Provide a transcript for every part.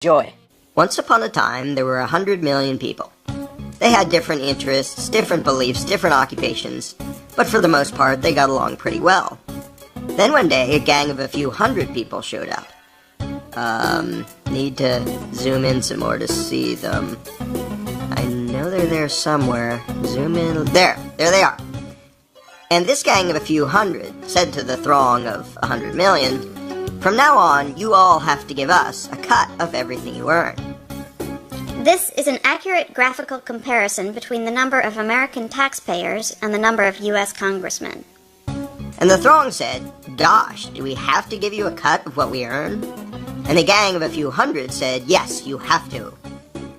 Joy. Once upon a time, there were 100 million people. They had different interests, different beliefs, different occupations, but for the most part, they got along pretty well. Then one day, a gang of a few hundred people showed up. Need to zoom in some more to see them. I know they're there somewhere. Zoom in. There they are. And this gang of a few hundred said to the throng of 100 million, "From now on, you all have to give us a cut of everything you earn." This is an accurate graphical comparison between the number of American taxpayers and the number of U.S. congressmen. And the throng said, "Gosh, do we have to give you a cut of what we earn?" And the gang of a few hundred said, "Yes, you have to."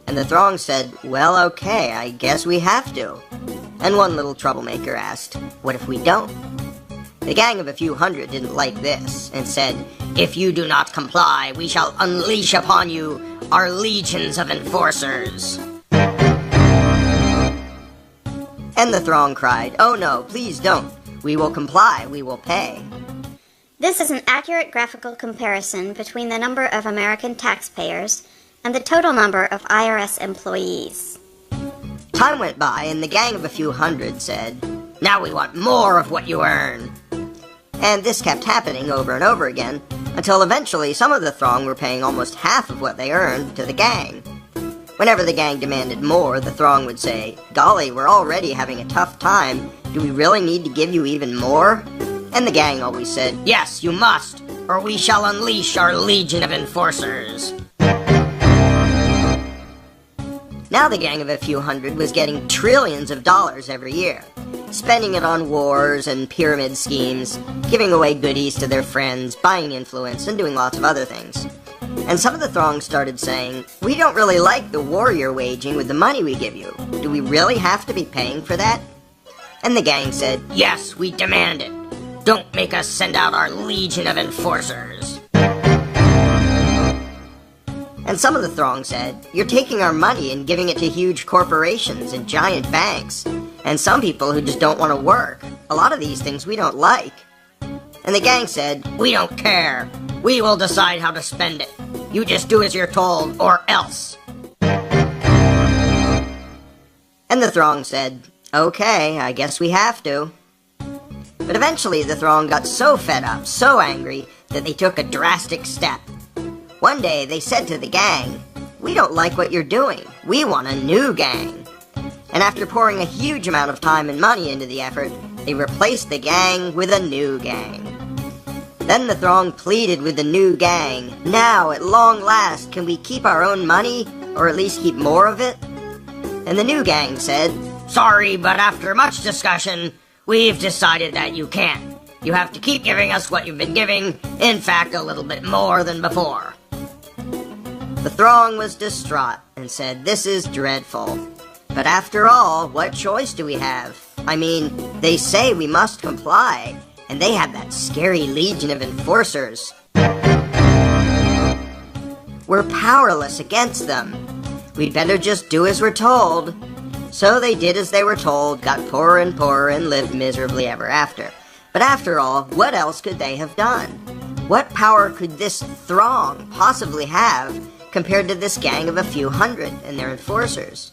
And the throng said, "Well, okay, I guess we have to." And one little troublemaker asked, "What if we don't?" The gang of a few hundred didn't like this, and said, "If you do not comply, we shall unleash upon you our legions of enforcers." And the throng cried, "Oh no, please don't. We will comply, we will pay." This is an accurate graphical comparison between the number of American taxpayers and the total number of IRS employees. Time went by, and the gang of a few hundred said, "Now we want more of what you earn." And this kept happening over and over again, until eventually some of the throng were paying almost half of what they earned to the gang. Whenever the gang demanded more, the throng would say, "Golly, we're already having a tough time. Do we really need to give you even more?" And the gang always said, "Yes, you must, or we shall unleash our legion of enforcers." Now the gang of a few hundred was getting trillions of dollars every year, spending it on wars and pyramid schemes, giving away goodies to their friends, buying influence, and doing lots of other things. And some of the throng started saying, "We don't really like the war you're waging with the money we give you. Do we really have to be paying for that?" And the gang said, "Yes, we demand it. Don't make us send out our legion of enforcers." And some of the throng said, "You're taking our money and giving it to huge corporations and giant banks, and some people who just don't want to work. A lot of these things we don't like." And the gang said, "We don't care. We will decide how to spend it. You just do as you're told, or else." And the throng said, "Okay, I guess we have to." But eventually the throng got so fed up, so angry, that they took a drastic step. One day they said to the gang, "We don't like what you're doing. We want a new gang." And after pouring a huge amount of time and money into the effort, they replaced the gang with a new gang. Then the throng pleaded with the new gang, "Now, at long last, can we keep our own money, or at least keep more of it?" And the new gang said, "Sorry, but after much discussion, we've decided that you can't. You have to keep giving us what you've been giving, in fact, a little bit more than before." The throng was distraught and said, "This is dreadful. But after all, what choice do we have? I mean, they say we must comply, and they have that scary legion of enforcers. We're powerless against them. We'd better just do as we're told." So they did as they were told, got poorer and poorer, and lived miserably ever after. But after all, what else could they have done? What power could this throng possibly have compared to this gang of a few hundred and their enforcers?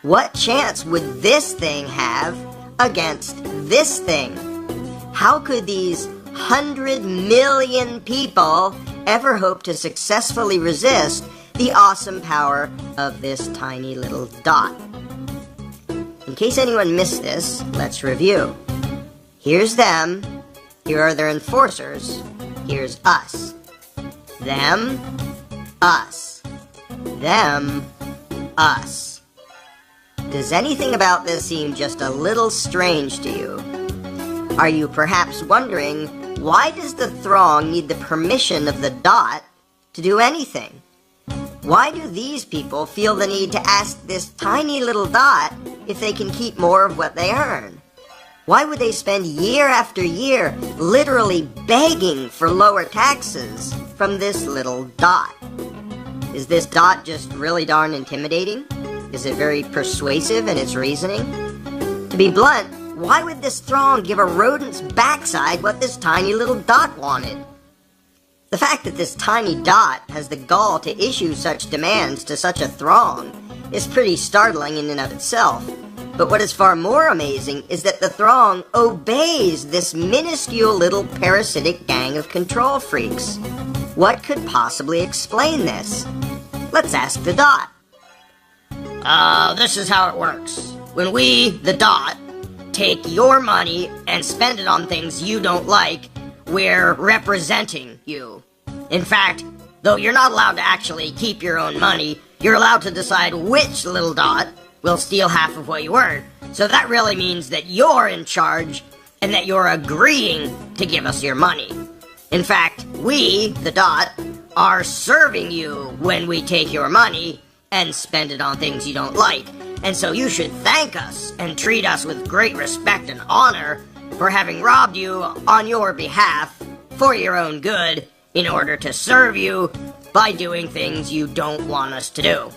What chance would this thing have against this thing? How could these 100 million people ever hope to successfully resist the awesome power of this tiny little dot? In case anyone missed this, let's review. Here's them. Here are their enforcers. Here's us. Them, us. Them, us. Does anything about this seem just a little strange to you? Are you perhaps wondering, why does the throng need the permission of the dot to do anything? Why do these people feel the need to ask this tiny little dot if they can keep more of what they earn? Why would they spend year after year literally begging for lower taxes from this little dot? Is this dot just really darn intimidating? Is it very persuasive in its reasoning? To be blunt, why would this throng give a rodent's backside what this tiny little dot wanted? The fact that this tiny dot has the gall to issue such demands to such a throng is pretty startling in and of itself. But what is far more amazing is that the throng obeys this minuscule little parasitic gang of control freaks. What could possibly explain this? Let's ask the dot. This is how it works. When we, the dot, take your money and spend it on things you don't like, we're representing you. In fact, though you're not allowed to actually keep your own money, you're allowed to decide which little dot will steal half of what you earn. So that really means that you're in charge and that you're agreeing to give us your money. In fact, we, the dot, are serving you when we take your money and spend it on things you don't like. And so you should thank us and treat us with great respect and honor for having robbed you on your behalf for your own good in order to serve you by doing things you don't want us to do.